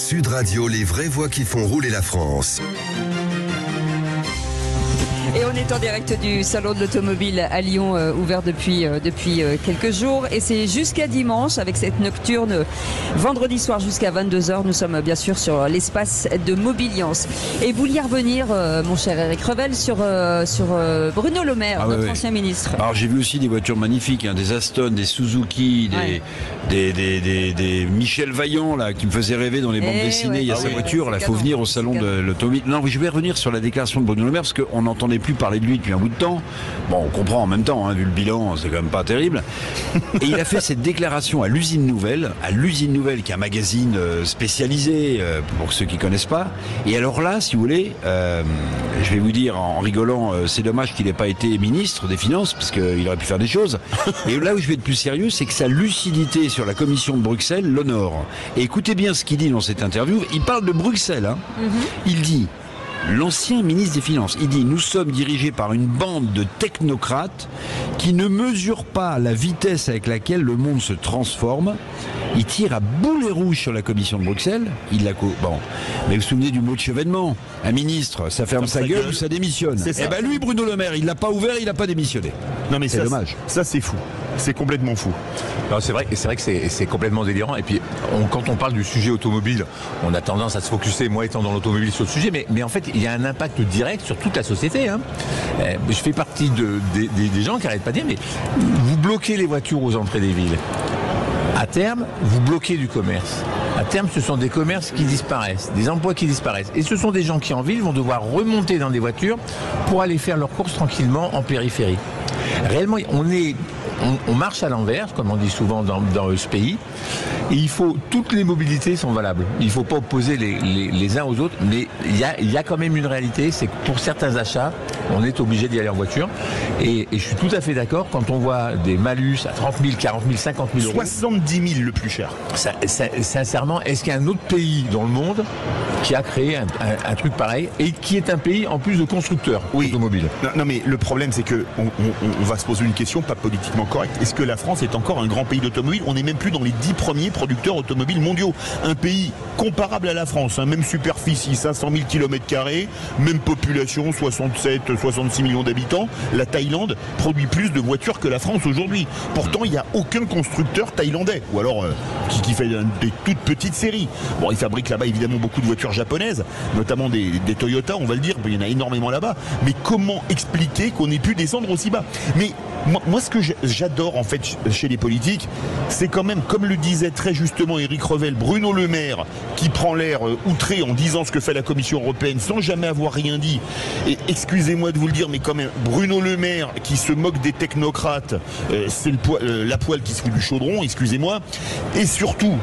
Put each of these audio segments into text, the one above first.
Sud Radio, les vraies voix qui font rouler la France. Et on est en direct du Salon de l'Automobile à Lyon, ouvert depuis quelques jours. Et c'est jusqu'à dimanche, avec cette nocturne, vendredi soir jusqu'à 22h. Nous sommes bien sûr sur l'espace de Mobiliance. Et vous vouliez revenir, mon cher Éric Revel, sur Bruno Le Maire, notre ancien ministre. Alors j'ai vu aussi des voitures magnifiques, des Aston, des Suzuki, des Michel Vaillant là, qui me faisaient rêver dans les bandes dessinées. Il y a sa voiture, il faut venir au Salon de l'Automobile. Non, je vais revenir sur la déclaration de Bruno Le Maire, parce qu'on n'entendait plus parler de lui depuis un bout de temps. Bon, on comprend en même temps, vu le bilan, c'est quand même pas terrible. Et il a fait cette déclaration à l'Usine Nouvelle, qui est un magazine spécialisé, pour ceux qui connaissent pas. Et alors là, si vous voulez, je vais vous dire en rigolant, c'est dommage qu'il n'ait pas été ministre des Finances, parce qu'il aurait pu faire des choses. Et là où je vais être plus sérieux, c'est que sa lucidité sur la commission de Bruxelles l'honore. Et écoutez bien ce qu'il dit dans cette interview. Il parle de Bruxelles. Il dit... L'ancien ministre des Finances, il dit « Nous sommes dirigés par une bande de technocrates qui ne mesurent pas la vitesse avec laquelle le monde se transforme. Ils tirent à boulet rouge sur la commission de Bruxelles. Mais vous vous souvenez du mot de chevènement. Un ministre, ça ferme sa gueule ou ça démissionne. Eh ben lui, Bruno Le Maire, il l'a pas ouvert, il n'a pas démissionné. Non mais c'est dommage. Ça c'est fou. C'est complètement fou. C'est vrai que c'est complètement délirant. Et puis, quand on parle du sujet automobile, on a tendance à se focuser, moi étant dans l'automobile, sur le sujet. Mais en fait, il y a un impact direct sur toute la société. Je fais partie des gens qui n'arrêtent pas de dire, mais vous bloquez les voitures aux entrées des villes. À terme, vous bloquez du commerce. À terme, ce sont des commerces qui disparaissent, des emplois qui disparaissent. Et ce sont des gens qui, en ville, vont devoir remonter dans des voitures pour aller faire leurs courses tranquillement en périphérie. Réellement, on marche à l'envers, comme on dit souvent dans ce pays. Et toutes les mobilités sont valables. Il ne faut pas opposer les uns aux autres, mais il y a quand même une réalité, c'est que pour certains achats, on est obligé d'y aller en voiture. Et je suis tout à fait d'accord quand on voit des malus à 30 000, 40 000, 50 000 euros. 70 000 le plus cher. Sincèrement, est-ce qu'il y a un autre pays dans le monde qui a créé un truc pareil et qui est un pays en plus de constructeurs automobiles? Non, mais le problème, c'est que on va se poser une question pas politiquement correcte. Est-ce que la France est encore un grand pays d'automobile? On n'est même plus dans les 10 premiers producteurs automobiles mondiaux. Un pays comparable à la France, même superficie, 500 000 km², même population, 66 millions d'habitants. La Thaïlande produit plus de voitures que la France aujourd'hui. Pourtant, il n'y a aucun constructeur thaïlandais, ou alors qui fait des toutes petites séries. Bon, ils fabriquent là-bas évidemment beaucoup de voitures japonaises, notamment des Toyota, on va le dire, il y en a énormément là-bas. Mais comment expliquer qu'on ait pu descendre aussi bas? Mais moi, ce que j'adore en fait chez les politiques, c'est quand même, comme le disait très justement Éric Revel, Bruno Le Maire, qui prend l'air outré en disant ce que fait la Commission européenne sans jamais avoir rien dit. Et excusez-moi de vous le dire, mais quand même, Bruno Le Maire qui se moque des technocrates, c'est la poêle qui se fout du chaudron, excusez-moi. Et surtout,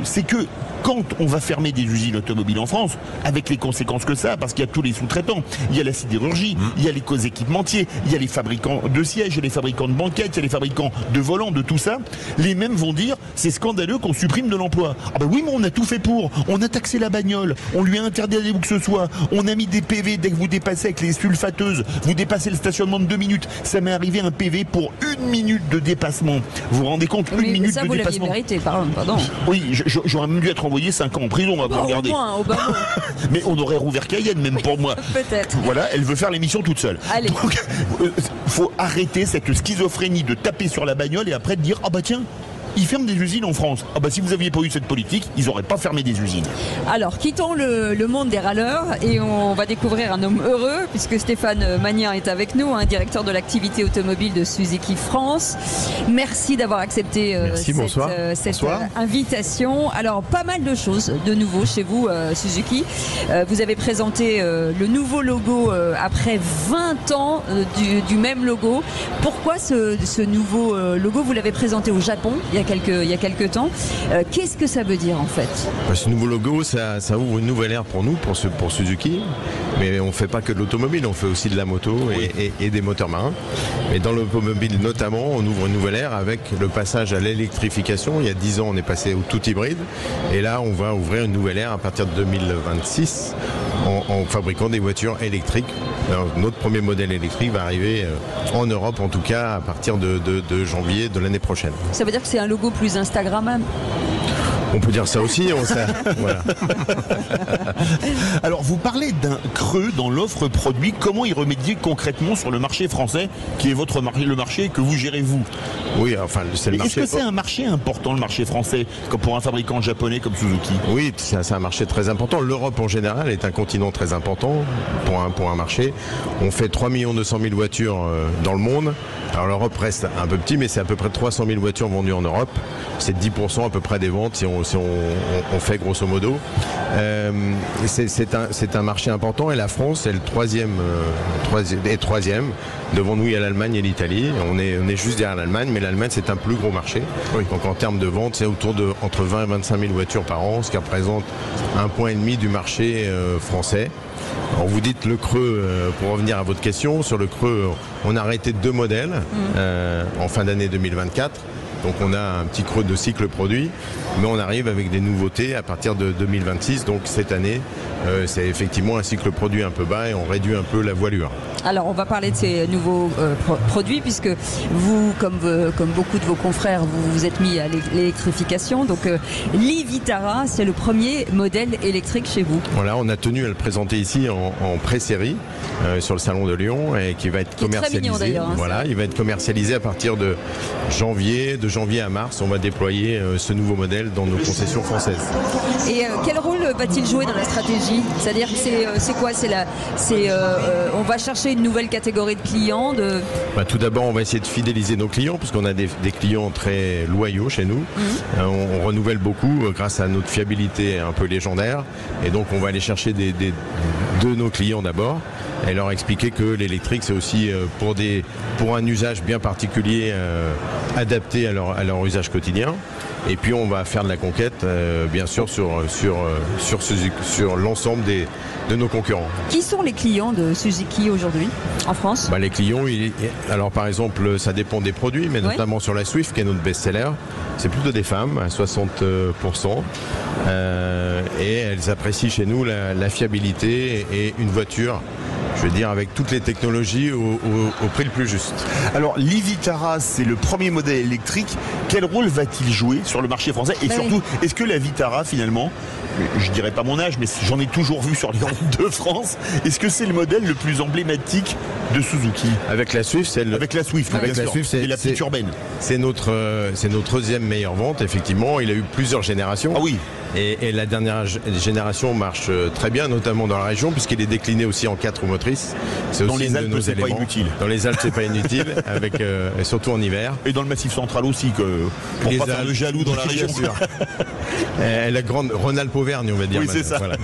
c'est que quand on va fermer des usines automobiles en France, avec les conséquences que ça, parce qu'il y a tous les sous-traitants, il y a la sidérurgie, il y a les équipementiers, il y a les fabricants de sièges, il y a les fabricants de banquettes, il y a les fabricants de volants, de tout ça, les mêmes vont dire c'est scandaleux qu'on supprime de l'emploi. Ah bah oui, mais on a tout fait pour. On a taxé la bagnole, on lui a interdit d'aller où que ce soit, on a mis des PV dès que vous dépassez avec les sulfateuses, vous dépassez le stationnement de 2 minutes. Ça m'est arrivé un PV pour 1 minute de dépassement. Vous vous rendez compte, 1 minute ça, de vous dépassement. Mérité, pardon. Oui, j'aurais même dû être envoyé 5 ans en prison, on va pas regarder. Au bas mot. Mais on aurait rouvert Cayenne, même pour moi. Peut-être. Voilà, elle veut faire l'émission toute seule. Allez. Donc, faut arrêter cette schizophrénie de taper sur la bagnole et après de dire, ah bah tiens, ils ferment des usines en France. Ah bah si vous aviez pas eu cette politique, ils n'auraient pas fermé des usines. Alors, quittons le monde des râleurs et on va découvrir un homme heureux puisque Stéphane Magnin est avec nous, directeur de l'activité automobile de Suzuki France. Merci d'avoir accepté cette invitation. Alors, pas mal de choses de nouveau chez vous, Suzuki. Vous avez présenté le nouveau logo après 20 ans du même logo. Pourquoi ce nouveau logo? Vous l'avez présenté au Japon il y a quelques temps. Qu'est-ce que ça veut dire en fait? Ce nouveau logo, ça ouvre une nouvelle ère pour nous, pour Suzuki. Mais on ne fait pas que de l'automobile, on fait aussi de la moto et des moteurs marins. Mais dans l'automobile notamment, on ouvre une nouvelle ère avec le passage à l'électrification. Il y a 10 ans, on est passé au tout hybride. Et là, on va ouvrir une nouvelle ère à partir de 2026 en fabriquant des voitures électriques. Alors, notre premier modèle électrique va arriver en Europe, en tout cas, à partir de janvier de l'année prochaine. Ça veut dire que c'est un logo plus Instagrammable? On peut dire ça aussi. Voilà. Alors, vous parlez d'un creux dans l'offre produit. Comment y remédier concrètement sur le marché français, qui est votre marché, le marché que vous gérez vous? Oui, enfin, c'est le marché. Est-ce que c'est un marché important, le marché français, comme pour un fabricant japonais comme Suzuki? Oui, c'est un marché très important. L'Europe en général est un continent très important pour un marché. On fait 3 200 000 voitures dans le monde. Alors l'Europe reste un peu petit, mais c'est à peu près 300 000 voitures vendues en Europe. C'est 10% à peu près des ventes si on fait grosso modo. C'est un marché important et la France est le troisième. Devant nous, il y a l'Allemagne et l'Italie. On est juste derrière l'Allemagne, mais l'Allemagne, c'est un plus gros marché. Oui. Donc en termes de vente, c'est autour de entre 20 et 25 000 voitures par an, ce qui représente 1,5 point du marché français. Alors vous dites le creux, pour revenir à votre question, sur le creux, on a arrêté 2 modèles en fin d'année 2024. Donc on a un petit creux de cycle produit, mais on arrive avec des nouveautés à partir de 2026. Donc cette année, c'est effectivement un cycle produit un peu bas et on réduit un peu la voilure. Alors on va parler de ces nouveaux produits, puisque vous, comme beaucoup de vos confrères, vous vous êtes mis à l'électrification. Donc l'e-Vitara, c'est le premier modèle électrique chez vous. Voilà, on a tenu à le présenter ici en pré-série sur le salon de Lyon et qui va être commercialisé. Très mignon, d'ailleurs, hein, voilà, il va être commercialisé à partir de janvier à mars. On va déployer ce nouveau modèle dans nos concessions françaises. Et quel rôle va-t-il jouer dans la stratégie? C'est-à-dire que c'est quoi? On va chercher une nouvelle catégorie de clients Tout d'abord, on va essayer de fidéliser nos clients, parce qu'on a des clients très loyaux chez nous. On renouvelle beaucoup grâce à notre fiabilité un peu légendaire. Et donc, on va aller chercher de nos clients d'abord et leur expliquer que l'électrique, c'est aussi pour un usage bien particulier, adapté à leur usage quotidien. Et puis on va faire de la conquête, bien sûr, sur l'ensemble de nos concurrents. Qui sont les clients de Suzuki aujourd'hui en France? Les clients, alors par exemple, ça dépend des produits, mais notamment sur la Swift, qui est notre best-seller, c'est plutôt des femmes, à 60%. Et elles apprécient chez nous la fiabilité et une voiture, je veux dire, avec toutes les technologies au prix le plus juste. Alors, l'e-Vitara, c'est le premier modèle électrique. Quel rôle va-t-il jouer sur le marché français? Et surtout, est-ce que la Vitara, finalement, je dirais pas mon âge, mais j'en ai toujours vu sur les routes de France, est-ce que c'est le modèle le plus emblématique de Suzuki? Avec la Swift, c'est la petite urbaine. C'est notre deuxième meilleure vente, effectivement. Il a eu plusieurs générations. Ah oui. Et la dernière génération marche très bien, notamment dans la région, puisqu'il est décliné aussi en 4 roues motrices. C'est aussi une de nos éléments. Pas inutile. Dans les Alpes, c'est pas inutile, surtout en hiver. Et dans le Massif central aussi, pour pas faire le jaloux dans la région. Bien sûr. La grande Rhône-Alpes-Auvergne, on va dire. Oui, c'est ça. Voilà.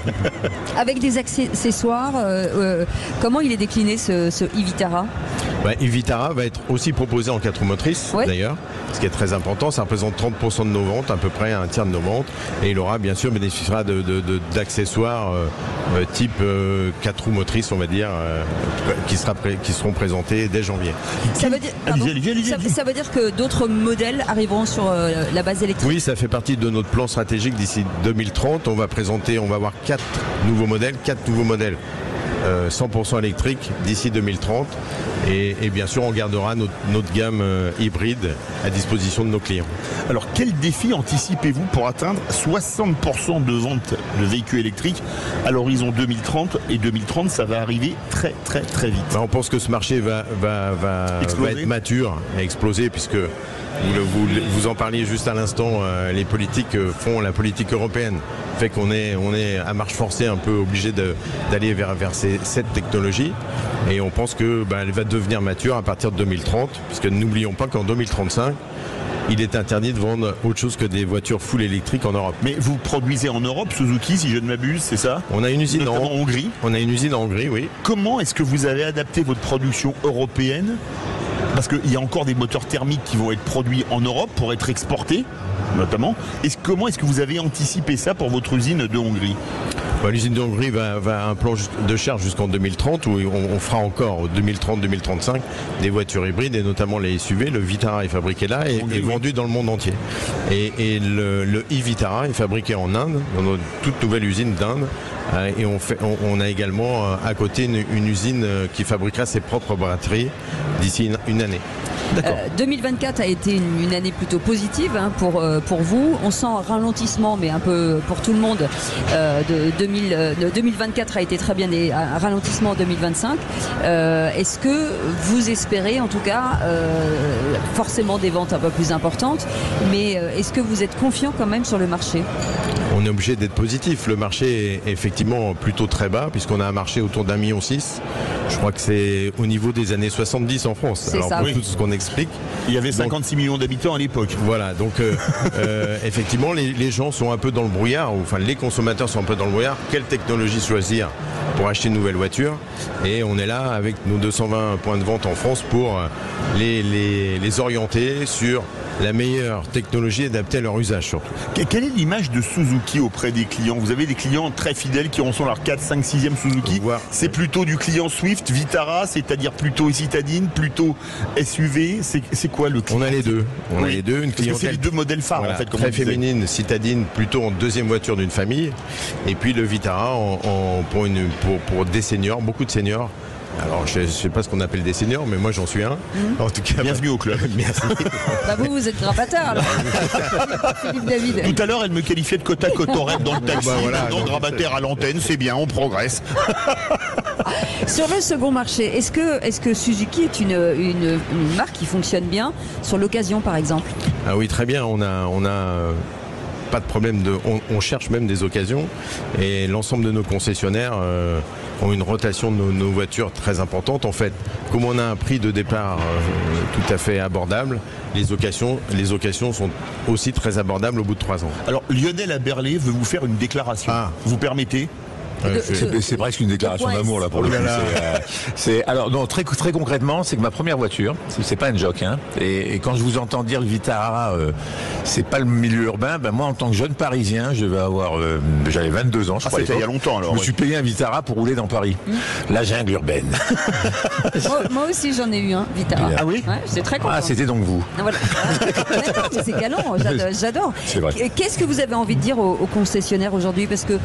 Avec des accessoires, comment il est décliné ce e-Vitara? e-Vitara va être aussi proposé en 4 roues motrices, d'ailleurs, ce qui est très important. Ça représente 30% de nos ventes, à peu près un tiers de nos ventes. Et il aura, bien sûr, bénéficiera d'accessoires type 4 roues motrices, on va dire, qui seront présentés dès janvier. Ça veut dire que d'autres modèles arriveront sur la base électrique? Oui, ça fait partie de notre plan stratégique d'ici 2030. On va avoir 4 nouveaux modèles 100% électriques d'ici 2030 et bien sûr on gardera notre gamme hybride à disposition de nos clients. Alors quel défi anticipez-vous pour atteindre 60% de ventes de véhicules électriques à l'horizon 2030? Et 2030 ça va arriver très très très vite. On pense que ce marché va être mature et exploser, puisque vous en parliez juste à l'instant, les politiques font la politique européenne, fait qu'on est à marche forcée un peu obligé d'aller vers cette technologie, et on pense que elle va devenir mature à partir de 2030, puisque n'oublions pas qu'en 2035 il est interdit de vendre autre chose que des voitures full électriques en Europe. Mais vous produisez en Europe, Suzuki, si je ne m'abuse, c'est ça? On a une usine en Hongrie. On a une usine en Hongrie, oui. Comment est-ce que vous avez adapté votre production européenne? Parce qu'il y a encore des moteurs thermiques qui vont être produits en Europe pour être exportés, notamment. Comment est-ce que vous avez anticipé ça pour votre usine de Hongrie? L'usine de Hongrie va un plan de charge jusqu'en 2030, où on fera encore 2030-2035 des voitures hybrides, et notamment les SUV. Le Vitara est fabriqué là et est vendu dans le monde entier. Et le e-Vitara est fabriqué en Inde, dans notre toute nouvelle usine d'Inde. Et on a également à côté une usine qui fabriquera ses propres batteries d'ici une année. 2024 a été une année plutôt positive pour vous. On sent un ralentissement, mais un peu pour tout le monde. 2024 a été très bien, et un ralentissement en 2025. Est-ce que vous espérez, en tout cas, forcément des ventes un peu plus importantes, mais est-ce que vous êtes confiant quand même sur le marché ? On est obligé d'être positif. Le marché est effectivement plutôt très bas, puisqu'on a un marché autour d'1,6 million. Je crois que c'est au niveau des années 70 en France. C'est Alors ça. pour Oui. tout ce qu'on explique. Il y avait 56 millions d'habitants à l'époque. Voilà, donc effectivement les gens sont un peu dans le brouillard, enfin les consommateurs sont un peu dans le brouillard. Quelle technologie choisir pour acheter une nouvelle voiture? Et on est là avec nos 220 points de vente en France pour les orienter sur la meilleure technologie adaptée à leur usage surtout. Quelle est l'image de Suzuki auprès des clients? Vous avez des clients très fidèles qui en sont leur 4, 5, 6e Suzuki. C'est plutôt du client Swift, Vitara, c'est-à-dire plutôt citadine, plutôt SUV. C'est quoi le client? On a les deux. On a les deux. Une clientèle, c'est les deux modèles phares en fait. Comme très féminine, citadine, plutôt en deuxième voiture d'une famille. Et puis le Vitara pour des seniors, beaucoup de seniors. Alors, je ne sais pas ce qu'on appelle des seniors, mais moi j'en suis un. En tout cas, bienvenue au club. Merci. Vous êtes grabataire alors. Philippe David. Tout à l'heure, elle me qualifiait de côte à côte horaire dans le taxi. Voilà, donc grabataire à l'antenne, c'est bien, on progresse. Sur le second marché, est-ce que Suzuki est une marque qui fonctionne bien sur l'occasion, par exemple? Ah oui, très bien. On a pas de problème on cherche même des occasions, et l'ensemble de nos concessionnaires ont une rotation de nos voitures très importante. En fait, comme on a un prix de départ tout à fait abordable, les occasions sont aussi très abordables au bout de 3 ans. Alors Lionel Aberlé veut vous faire une déclaration. Vous permettez? C'est presque une déclaration d'amour là pour le coup. Alors non, très concrètement, c'est que ma première voiture, c'est pas un joke, hein. Et quand je vous entends dire le Vitara, c'est pas le milieu urbain. Ben moi, en tant que jeune Parisien, j'avais 22 ans, je crois. C'était il y a longtemps alors. Je me suis payé un Vitara pour rouler dans Paris, la jungle urbaine. Moi aussi, j'en ai eu un Vitara. Ah oui? Ouais, c'est très content. Ah, c'était donc vous. Voilà. D'accord, mais c'est galant, j'adore. C'est vrai. Qu'est-ce que vous avez envie de dire aux concessionnaires aujourd'hui? Parce que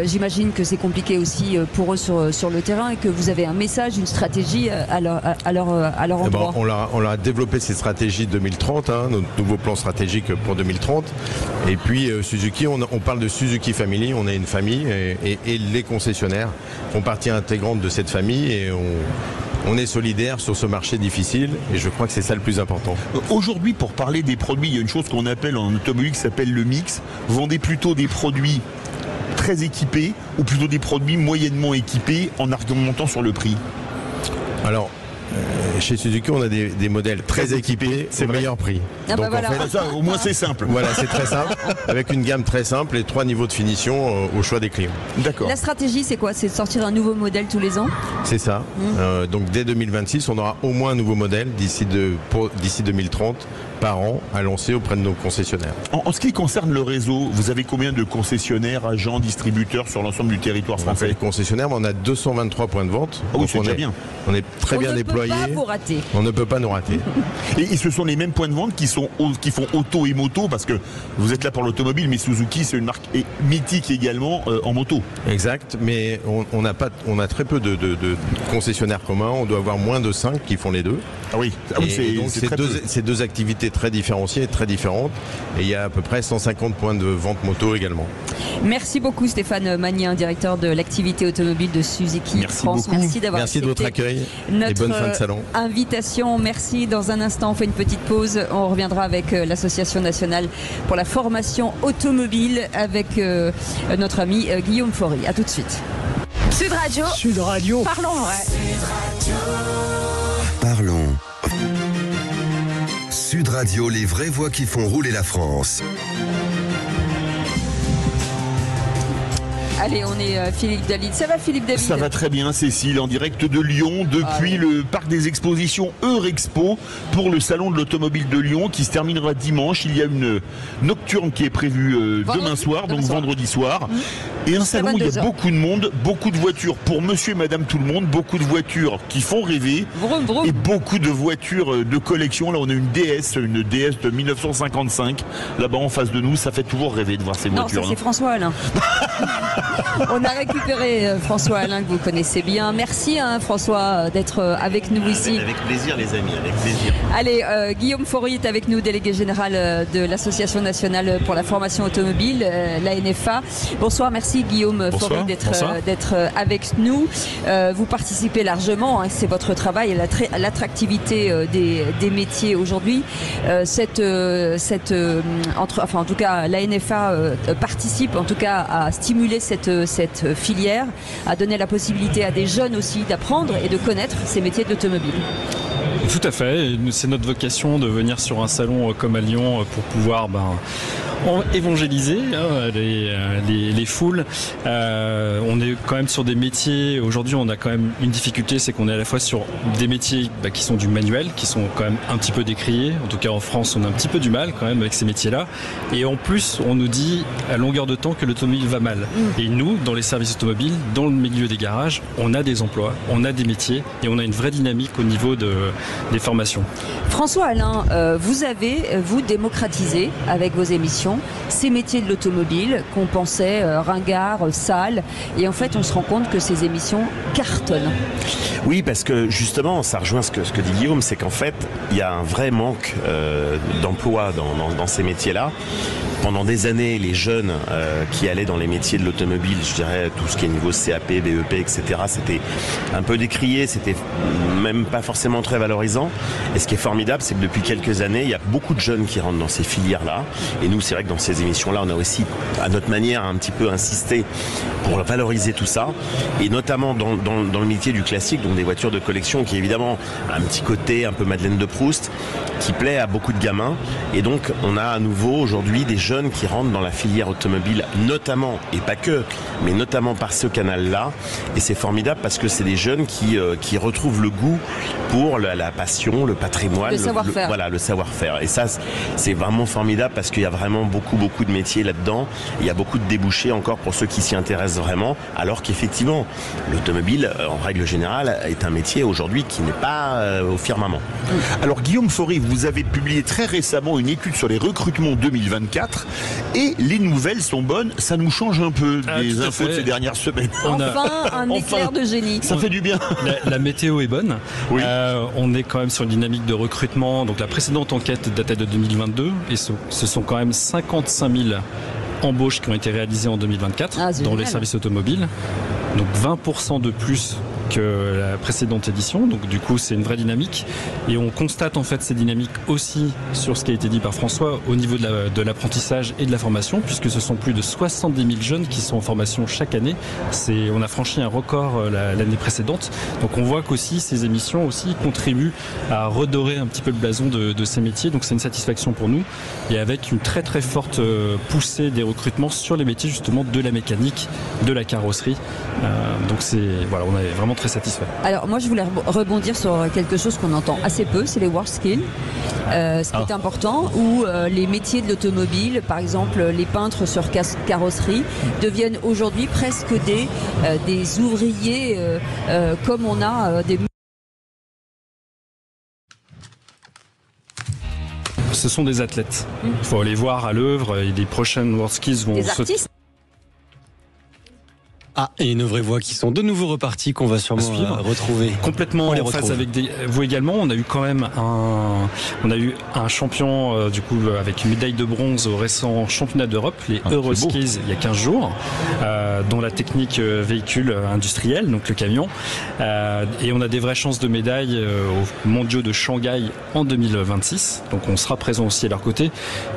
j'imagine que c'est compliqué aussi pour eux sur le terrain, et que vous avez un message, une stratégie à leur endroit. On a développé ces stratégies 2030, notre nouveau plan stratégique pour 2030. Et puis Suzuki, on parle de Suzuki Family, on est une famille, et les concessionnaires font partie intégrante de cette famille, et on est solidaire sur ce marché difficile, et je crois que c'est ça le plus important. Aujourd'hui, pour parler des produits, il y a une chose qu'on appelle en automobile qui s'appelle le mix. Vous vendez plutôt des produits très équipés ou plutôt des produits moyennement équipés en argumentant sur le prix? Alors, chez Suzuki, on a des modèles très équipés au meilleur prix. Donc en fait, ça, au moins c'est simple. Voilà, c'est très simple, avec une gamme très simple et 3 niveaux de finition au choix des clients. D'accord. La stratégie, c'est quoi? C'est de sortir un nouveau modèle tous les ans? C'est ça. Donc dès 2026, on aura au moins un nouveau modèle d'ici 2030 par an à lancer auprès de nos concessionnaires. En ce qui concerne le réseau, vous avez combien de concessionnaires, agents, distributeurs sur l'ensemble du territoire français? Les concessionnaires, on a 223 points de vente. Ah oui, c'est déjà bien. On est très bien déployés. On ne peut pas vous rater. On ne peut pas nous rater. Et ce sont les mêmes points de vente qui font auto et moto, parce que vous êtes là pour l'automobile, mais Suzuki c'est une marque mythique également en moto. Exact, mais on a très peu de concessionnaires communs. On doit avoir moins de 5 qui font les deux. Ah oui, c'est deux activités très différenciées et très différentes. Et il y a à peu près 150 points de vente moto également. Merci beaucoup Stéphane Magnien, directeur de l'activité automobile de Suzuki France. Beaucoup. Merci d'avoir accepté de votre accueil et bonne fin de salon. Invitation. Merci. Dans un instant, on fait une petite pause. On reviendra avec l'Association nationale pour la formation automobile avec notre ami Guillaume Faury. À tout de suite. Sud Radio. Sud Radio. Parlons vrai. Parlons. Sud Radio, les vraies voix qui font rouler la France. Allez, on est Philippe David. Ça va Philippe David? Ça va très bien Cécile, en direct de Lyon depuis le parc des expositions Eurexpo pour le salon de l'automobile de Lyon qui se terminera dimanche. Il y a une nocturne qui est prévue demain soir, donc vendredi soir. Et un salon où il y a beaucoup de monde, beaucoup de voitures pour monsieur et madame tout le monde, beaucoup de voitures qui font rêver et beaucoup de voitures de collection. Là on a une DS de 1955 là-bas en face de nous. Ça fait toujours rêver de voir ces voitures. Non, ça c'est François Alain. On a récupéré François Alain, que vous connaissez bien. Merci François d'être avec nous ici. Avec plaisir les amis, avec plaisir. Allez, Guillaume Faury est avec nous, délégué général de l'Association nationale pour la formation automobile, l'ANFA. Bonsoir, merci Guillaume Faury d'être avec nous. Vous participez largement, c'est votre travail, à l'attractivité des métiers aujourd'hui. En tout cas, l'ANFA participe en tout cas à stimuler cette filière, à donner la possibilité à des jeunes aussi d'apprendre et de connaître ces métiers de l'automobile. Tout à fait, c'est notre vocation de venir sur un salon comme à Lyon pour pouvoir évangéliser les foules. On est quand même sur des métiers, aujourd'hui on a quand même une difficulté, c'est qu'on est à la fois sur des métiers qui sont du manuel, qui sont quand même un petit peu décriés. En tout cas en France on a un petit peu du mal quand même avec ces métiers-là. Et en plus on nous dit à longueur de temps que l'automobile va mal. Et nous, dans les services automobiles, dans le milieu des garages, on a des emplois, on a des métiers et on a une vraie dynamique au niveau des formations. François Alain, vous avez démocratisé avec vos émissions ces métiers de l'automobile qu'on pensait ringards, sales, et en fait on se rend compte que ces émissions cartonnent. Oui, parce que justement ça rejoint ce que dit Guillaume, c'est qu'en fait il y a un vrai manque d'emploi dans ces métiers-là. Pendant des années, les jeunes qui allaient dans les métiers de l'automobile, je dirais tout ce qui est niveau CAP, BEP, etc., c'était un peu décrié, c'était même pas forcément très valorisant. Et ce qui est formidable, c'est que depuis quelques années, il y a beaucoup de jeunes qui rentrent dans ces filières-là. Et nous, c'est vrai que dans ces émissions-là, on a aussi, à notre manière, un petit peu insisté pour valoriser tout ça. Et notamment dans le métier du classique, donc des voitures de collection, qui évidemment a un petit côté un peu Madeleine de Proust, qui plaît à beaucoup de gamins. Et donc, on a à nouveau aujourd'hui des jeunes qui rentrent dans la filière automobile, notamment, et pas que, mais notamment par ce canal-là. Et c'est formidable parce que c'est des jeunes qui retrouvent le goût pour la passion, le patrimoine, le savoir-faire. Le savoir-faire. Et ça, c'est vraiment formidable parce qu'il y a vraiment beaucoup de métiers là-dedans. Il y a beaucoup de débouchés encore pour ceux qui s'y intéressent vraiment, alors qu'effectivement, l'automobile, en règle générale, est un métier aujourd'hui qui n'est pas au firmament. Alors Guillaume Faury, vous avez publié très récemment une étude sur les recrutements 2024 et les nouvelles sont bonnes, ça nous change un peu des infos de ces dernières semaines. Un éclair de génie. Ça fait du bien. La météo est bonne. Oui. On est quand même sur une dynamique de recrutement. Donc la précédente enquête datait de 2022 et ce sont quand même 55 000 embauches qui ont été réalisées en 2024 dans les services automobiles. Donc 20% de plus que la précédente édition, donc du coup c'est une vraie dynamique et on constate en fait ces dynamiques aussi sur ce qui a été dit par François au niveau de l'apprentissage et de la formation, puisque ce sont plus de 70 000 jeunes qui sont en formation chaque année. On a franchi un record l'année précédente, donc on voit qu'aussi ces émissions aussi contribuent à redorer un petit peu le blason de ces métiers, donc c'est une satisfaction pour nous, et avec une très très forte poussée des recrutements sur les métiers justement de la mécanique, de la carrosserie, donc on est vraiment très satisfait. Alors moi je voulais rebondir sur quelque chose qu'on entend assez peu, c'est les work skills, ce qui est important, où les métiers de l'automobile, par exemple les peintres sur carrosserie, deviennent aujourd'hui presque des ouvriers comme on a des... Ce sont des athlètes. Il faut aller voir à l'œuvre et les prochaines work skills vont... Des artistes. Et une vraie voix qui sont de nouveau repartis, qu'on va sûrement retrouver. Complètement en phase avec vous également. On a eu quand même un champion du coup avec une médaille de bronze au récent championnat d'Europe, les Euroskis, il y a 15 jours, dont la technique véhicule industriel, donc le camion. Et on a des vraies chances de médaille aux mondiaux de Shanghai en 2026. Donc on sera présent aussi à leur côté.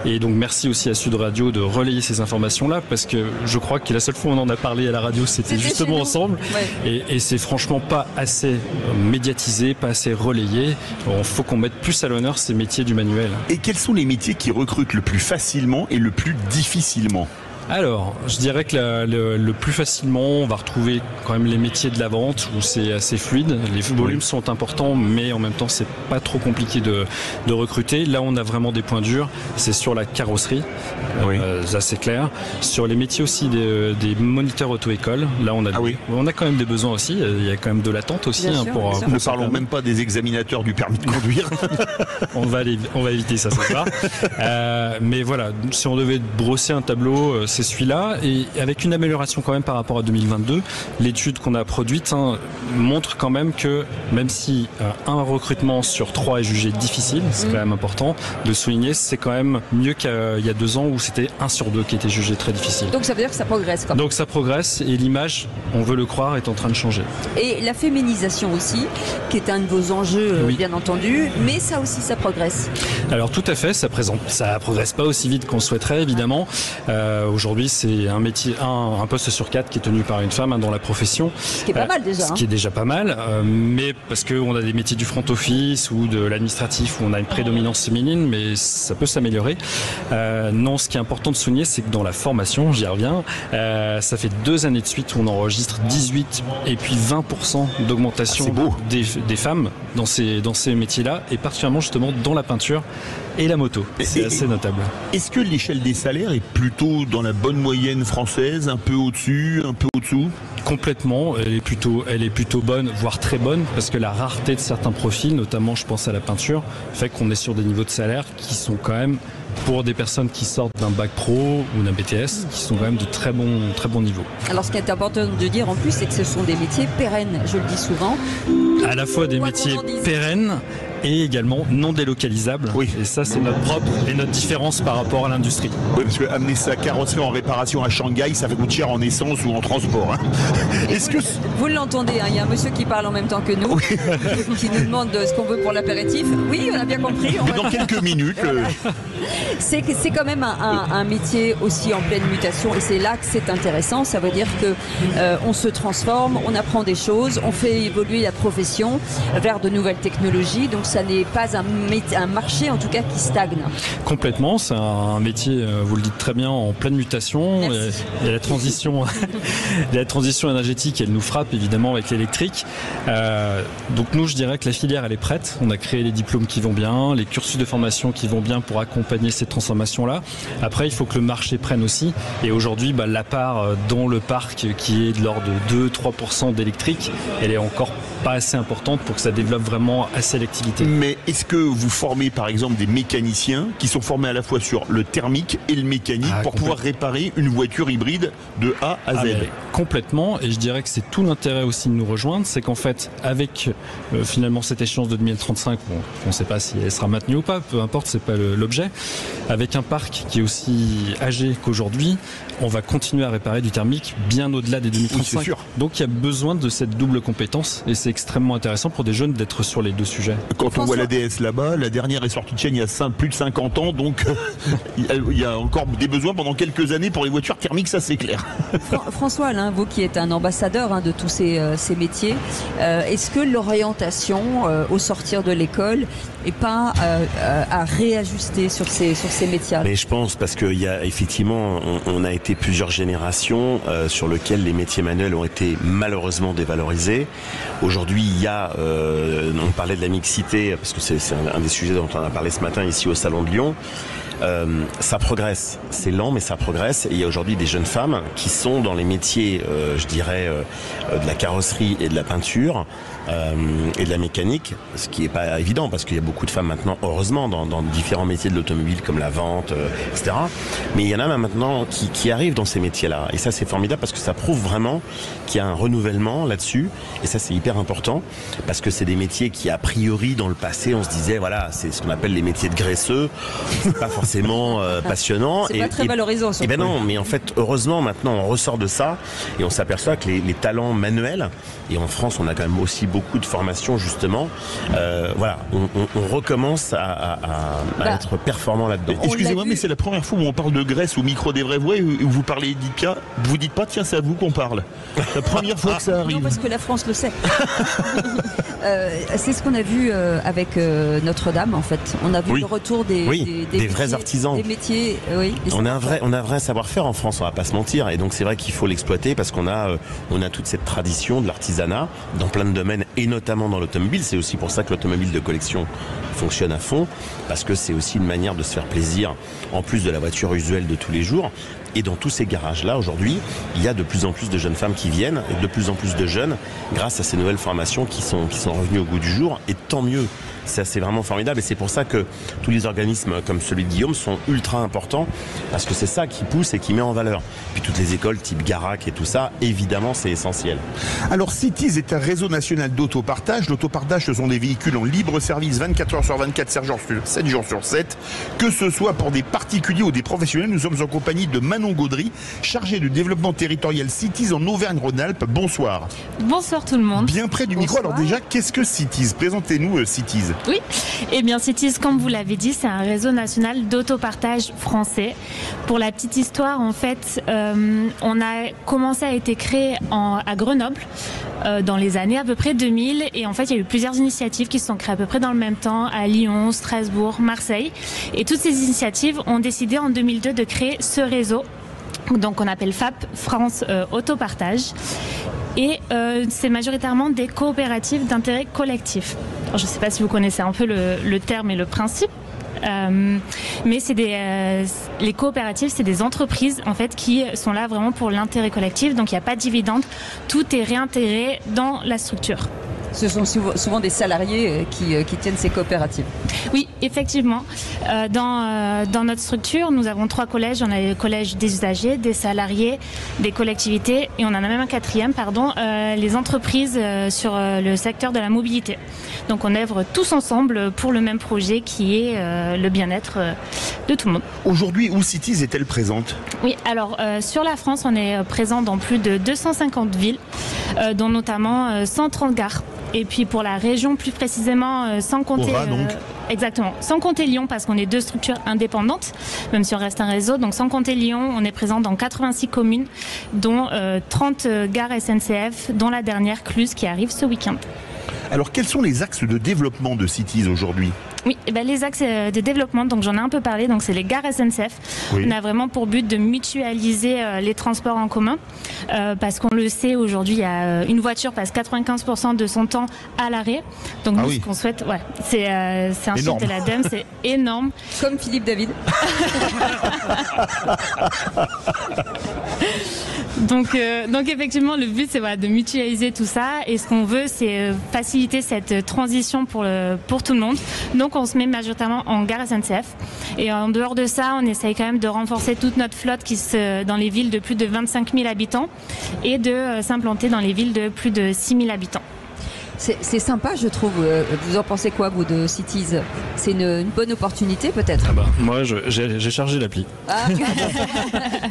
Et donc merci aussi à Sud Radio de relayer ces informations-là, parce que je crois que la seule fois où on en a parlé à la radio, c'était justement ensemble, et c'est franchement pas assez médiatisé, pas assez relayé. Il faut qu'on mette plus à l'honneur ces métiers du manuel. Et quels sont les métiers qui recrutent le plus facilement et le plus difficilement ? Alors, je dirais que le plus facilement, on va retrouver quand même les métiers de la vente où c'est assez fluide. Les volumes sont importants, mais en même temps, c'est pas trop compliqué de recruter. Là, on a vraiment des points durs. C'est sur la carrosserie, ça c'est clair. Sur les métiers aussi des moniteurs auto-école, là, on a quand même des besoins aussi. Il y a quand même de l'attente aussi. Ne parlons même pas des examinateurs du permis de conduire. on va éviter ça ce soir. Mais voilà, si on devait brosser un tableau, c'est c'est celui-là, et avec une amélioration quand même par rapport à 2022. L'étude qu'on a produite montre quand même que même si un recrutement sur 3 est jugé difficile, c'est quand même important de souligner, c'est quand même mieux qu'il y a 2 ans où c'était 1 sur 2 qui était jugé très difficile. Donc ça veut dire que ça progresse quand même. Donc ça progresse, et l'image, on veut le croire, est en train de changer. Et la féminisation aussi, qui est un de vos enjeux, bien entendu, mais ça aussi, ça progresse. Alors tout à fait, ça progresse pas aussi vite qu'on souhaiterait, évidemment. Aujourd'hui, c'est un métier, un poste sur 4 qui est tenu par une femme dans la profession. Ce qui est pas mal déjà. Ce qui est déjà pas mal, mais parce qu'on a des métiers du front office ou de l'administratif où on a une prédominance féminine, mais ça peut s'améliorer. Non, ce qui est important de souligner, c'est que dans la formation, j'y reviens, ça fait 2 années de suite où on enregistre 18 et puis 20% d'augmentation des femmes dans ces métiers-là, et particulièrement justement dans la peinture et la moto. C'est assez notable. Est-ce que l'échelle des salaires est plutôt dans la bonne moyenne française, un peu au-dessus, un peu au-dessous ? Complètement, elle est plutôt bonne, voire très bonne, parce que la rareté de certains profils, notamment je pense à la peinture, fait qu'on est sur des niveaux de salaire qui sont quand même, pour des personnes qui sortent d'un bac pro ou d'un BTS, qui sont quand même de très bons niveaux. Alors ce qui est important de dire en plus, c'est que ce sont des métiers pérennes, je le dis souvent. À la fois des métiers pérennes et également non délocalisables. Oui. Et ça, c'est notre propre et notre différence par rapport à l'industrie. Oui, parce que amener sa carrosserie en réparation à Shanghai, ça coûte cher en essence ou en transport. Vous l'entendez, il y a un monsieur qui parle en même temps que nous, qui nous demande ce qu'on veut pour l'apéritif. Oui, on a bien compris. Dans quelques minutes. C'est quand même un métier aussi en pleine mutation, et c'est là que c'est intéressant. Ça veut dire que on se transforme, on apprend des choses, on fait évoluer la profession vers de nouvelles technologies. Donc ça n'est pas un marché en tout cas qui stagne. Complètement, c'est un métier, vous le dites très bien, en pleine mutation. Et la transition énergétique, elle nous frappe évidemment avec l'électrique. Donc nous, je dirais que la filière, elle est prête. On a créé les diplômes qui vont bien, les cursus de formation qui vont bien pour accompagner cette transformation-là. Après, il faut que le marché prenne aussi. Et aujourd'hui, la part dans le parc qui est de l'ordre de 2-3% d'électrique, elle est encore pas assez importante pour que ça développe vraiment assez l'activité. Mais est-ce que vous formez par exemple des mécaniciens qui sont formés à la fois sur le thermique et le mécanique pour pouvoir réparer une voiture hybride de A à Z? Complètement, et je dirais que c'est tout l'intérêt aussi de nous rejoindre, c'est qu'en fait, avec finalement cette échéance de 2035, on ne sait pas si elle sera maintenue ou pas, peu importe, c'est pas l'objet, avec un parc qui est aussi âgé qu'aujourd'hui, on va continuer à réparer du thermique bien au-delà des 2035. Oui, c'est sûr. Donc il y a besoin de cette double compétence, et c'est extrêmement intéressant pour des jeunes d'être sur les 2 sujets. Quand on voit la DS là-bas, la dernière est sortie de chaîne il y a plus de 50 ans, donc il y a encore des besoins pendant quelques années pour les voitures thermiques, ça c'est clair. François Alain, vous qui êtes un ambassadeur de tous ces métiers, est-ce que l'orientation au sortir de l'école n'est pas à réajuster sur ces métiers? Mais je pense, parce qu'il y a effectivement, on a été plusieurs générations sur lesquelles les métiers manuels ont été malheureusement dévalorisés. Aujourd'hui, il y a, on parlait de la mixité, parce que c'est un des sujets dont on a parlé ce matin ici au Salon de Lyon. Ça progresse, c'est lent mais ça progresse, et il y a aujourd'hui des jeunes femmes qui sont dans les métiers, je dirais, de la carrosserie et de la peinture et de la mécanique, ce qui n'est pas évident parce qu'il y a beaucoup de femmes maintenant, heureusement, dans différents métiers de l'automobile comme la vente, etc. Mais il y en a maintenant qui arrivent dans ces métiers-là, et ça c'est formidable parce que ça prouve vraiment qu'il y a un renouvellement là-dessus, et ça c'est hyper important parce que c'est des métiers qui a priori dans le passé on se disait voilà, c'est ce qu'on appelle les métiers de graisseux, c'est pas forcément passionnant. C'est pas très valorisant. Et ben non, mais en fait, heureusement, maintenant, on ressort de ça et on s'aperçoit que les talents manuels, et en France, on a quand même aussi beaucoup de formations, justement, voilà, on recommence à être performant là-dedans. Excusez-moi, mais c'est la première fois où on parle de graisse au micro des Vrais Voix, où vous parlez d'IPIA, vous dites pas, tiens, c'est à vous qu'on parle. La première fois que ça arrive. Non, parce que la France le sait. C'est ce qu'on a vu avec Notre-Dame, en fait. On a vu le retour des vrais artisans. Des métiers, on a un vrai savoir-faire en France, on va pas se mentir, et donc c'est vrai qu'il faut l'exploiter parce qu'on a toute cette tradition de l'artisanat dans plein de domaines, et notamment dans l'automobile. C'est aussi pour ça que l'automobile de collection fonctionne à fond, parce que c'est aussi une manière de se faire plaisir en plus de la voiture usuelle de tous les jours. Et dans tous ces garages-là, aujourd'hui, il y a de plus en plus de jeunes femmes qui viennent et de plus en plus de jeunes grâce à ces nouvelles formations qui sont revenues au goût du jour. Et tant mieux. C'est vraiment formidable et c'est pour ça que tous les organismes comme celui de Guillaume sont ultra importants parce que c'est ça qui pousse et qui met en valeur. Puis toutes les écoles type Garac et tout ça, évidemment, c'est essentiel. Alors Cities est un réseau national d'autopartage. L'autopartage, ce sont des véhicules en libre service 24 heures sur 24, 7 jours sur 7. Que ce soit pour des particuliers ou des professionnels, nous sommes en compagnie de Manon Gaudry, chargée du développement territorial Cities en Auvergne-Rhône-Alpes. Bonsoir. Bonsoir tout le monde. Bien près du micro. Alors déjà, qu'est-ce que Cities? Présentez-nous Cities. Oui, eh bien Cities, comme vous l'avez dit, c'est un réseau national d'autopartage français. Pour la petite histoire, en fait, on a commencé à être créé à Grenoble dans les années à peu près 2000 et en fait il y a eu plusieurs initiatives qui se sont créées à peu près dans le même temps à Lyon, Strasbourg, Marseille et toutes ces initiatives ont décidé en 2002 de créer ce réseau. Donc on appelle FAP, France Autopartage. Et c'est majoritairement des coopératives d'intérêt collectif. Alors, je ne sais pas si vous connaissez un peu le terme et le principe. Mais c'est les coopératives, c'est des entreprises en fait qui sont là vraiment pour l'intérêt collectif. Donc il n'y a pas de dividendes, tout est réintégré dans la structure. Ce sont souvent des salariés qui tiennent ces coopératives. Oui, effectivement. Dans notre structure, nous avons 3 collèges. On a le collège des usagers, des salariés, des collectivités et on en a même un 4e, les entreprises sur le secteur de la mobilité. Donc on œuvre tous ensemble pour le même projet qui est le bien-être de tout le monde. Aujourd'hui, où Cities est-elle présente? Oui, alors sur la France, on est présent dans plus de 250 villes, dont notamment 130 gares. Et puis pour la région plus précisément, sans compter exactement, sans compter Lyon parce qu'on est 2 structures indépendantes, même si on reste un réseau. Donc sans compter Lyon, on est présent dans 86 communes, dont 30 gares SNCF, dont la dernière Cluse qui arrive ce week-end. Alors quels sont les axes de développement de Cities aujourd'hui? Oui, les axes de développement, donc j'en ai un peu parlé, donc c'est les gares SNCF. Oui. On a vraiment pour but de mutualiser les transports en commun parce qu'on le sait aujourd'hui, il y a une voiture passe 95% de son temps à l'arrêt. Donc nous, ce qu'on souhaite, c'est un chiffre de l'ADEME, c'est énorme. Comme Philippe David. Donc effectivement, le but c'est de mutualiser tout ça et ce qu'on veut c'est faciliter cette transition pour tout le monde. Donc on se met majoritairement en gare SNCF et en dehors de ça, on essaye quand même de renforcer toute notre flotte dans les villes de plus de 25 000 habitants et de s'implanter dans les villes de plus de 6 000 habitants. C'est sympa, je trouve. Vous en pensez quoi, vous, de Cities? C'est une bonne opportunité, peut-être? Moi, j'ai chargé l'appli.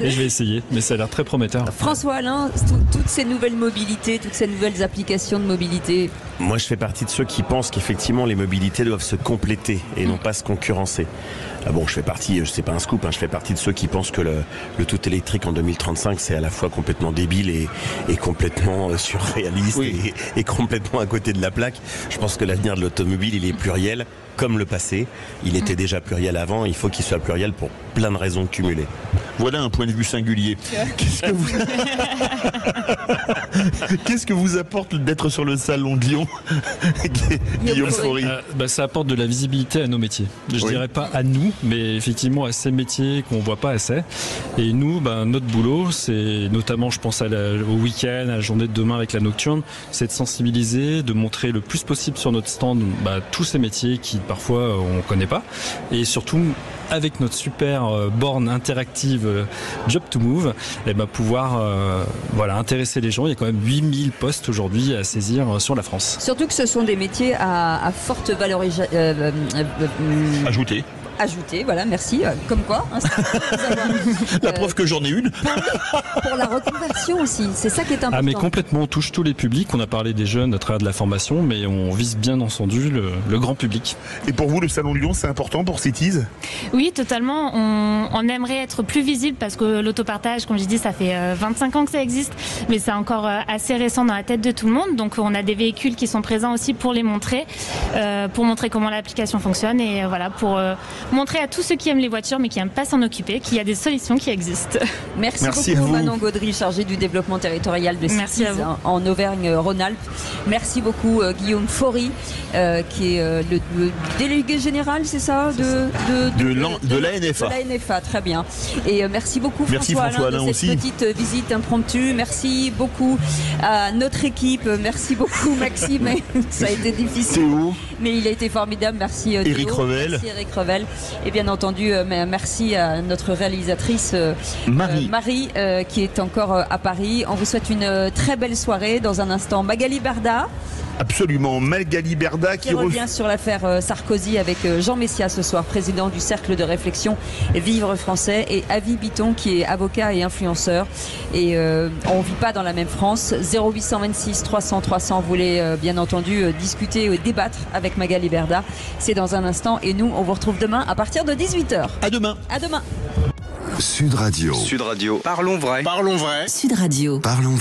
Et je vais essayer, mais ça a l'air très prometteur. François Alain, toutes ces nouvelles mobilités, toutes ces nouvelles applications de mobilité. Moi, je fais partie de ceux qui pensent qu'effectivement, les mobilités doivent se compléter et non pas se concurrencer. Je fais partie, c'est pas un scoop, je fais partie de ceux qui pensent que le tout électrique en 2035, c'est à la fois complètement débile et complètement surréaliste et complètement à côté de la plaque. Je pense que l'avenir de l'automobile, il est pluriel, comme le passé. Il était déjà pluriel avant, il faut qu'il soit pluriel pour plein de raisons cumulées. Voilà un point de vue singulier. Qu'est-ce que vous apporte d'être sur le salon de Lyon, Guillaume Faury? Ça apporte de la visibilité à nos métiers. Je dirais pas à nous, mais effectivement à ces métiers qu'on voit pas assez. Et nous, notre boulot, c'est notamment, je pense au week-end, à la journée de demain avec la nocturne, c'est de sensibiliser, de montrer le plus possible sur notre stand tous ces métiers qui parfois on connaît pas, et surtout avec notre super borne interactive Job to Move, pouvoir intéresser les gens. Il y a quand même 8000 postes aujourd'hui à saisir sur la France. Surtout que ce sont des métiers à forte valorisation ajoutée, voilà, merci. Comme quoi la preuve que j'en ai une. Pour la reconversion aussi, c'est ça qui est important. Mais complètement, on touche tous les publics. On a parlé des jeunes à travers de la formation, mais on vise bien entendu le grand public. Et pour vous, le Salon de Lyon, c'est important pour Cities? Oui, totalement. On aimerait être plus visible parce que l'autopartage, comme j'ai dit, ça fait 25 ans que ça existe, mais c'est encore assez récent dans la tête de tout le monde. Donc on a des véhicules qui sont présents aussi pour les montrer, pour montrer comment l'application fonctionne et pour montrer à tous ceux qui aiment les voitures mais qui n'aiment pas s'en occuper qu'il y a des solutions qui existent. Merci beaucoup Manon Gaudry, chargée du développement territorial de Cities en Auvergne-Rhône-Alpes. Merci beaucoup Guillaume Faury, qui est le délégué général, c'est ça, de la NFA. De la NFA, très bien. Et merci beaucoup François Alain de cette petite visite impromptue. Merci beaucoup à notre équipe. Merci beaucoup Maxime. Ça a été difficile. Théo. Mais il a été formidable. Merci Éric Revel. Merci Éric Revel. Et bien entendu, merci à notre réalisatrice Marie, qui est encore à Paris. On vous souhaite une très belle soirée. Dans un instant, Magali Berda. Absolument, Magali Berda qui revient sur l'affaire Sarkozy avec Jean Messia ce soir, président du cercle de réflexion Vivre Français, et Avi Bitton qui est avocat et influenceur. Et on ne vit pas dans la même France. 0826 300 300, vous voulez bien entendu discuter ou débattre avec Magali Berda. C'est dans un instant et nous on vous retrouve demain à partir de 18h. À demain. À demain. Sud Radio. Sud Radio. Parlons vrai. Parlons vrai. Sud Radio. Parlons vrai.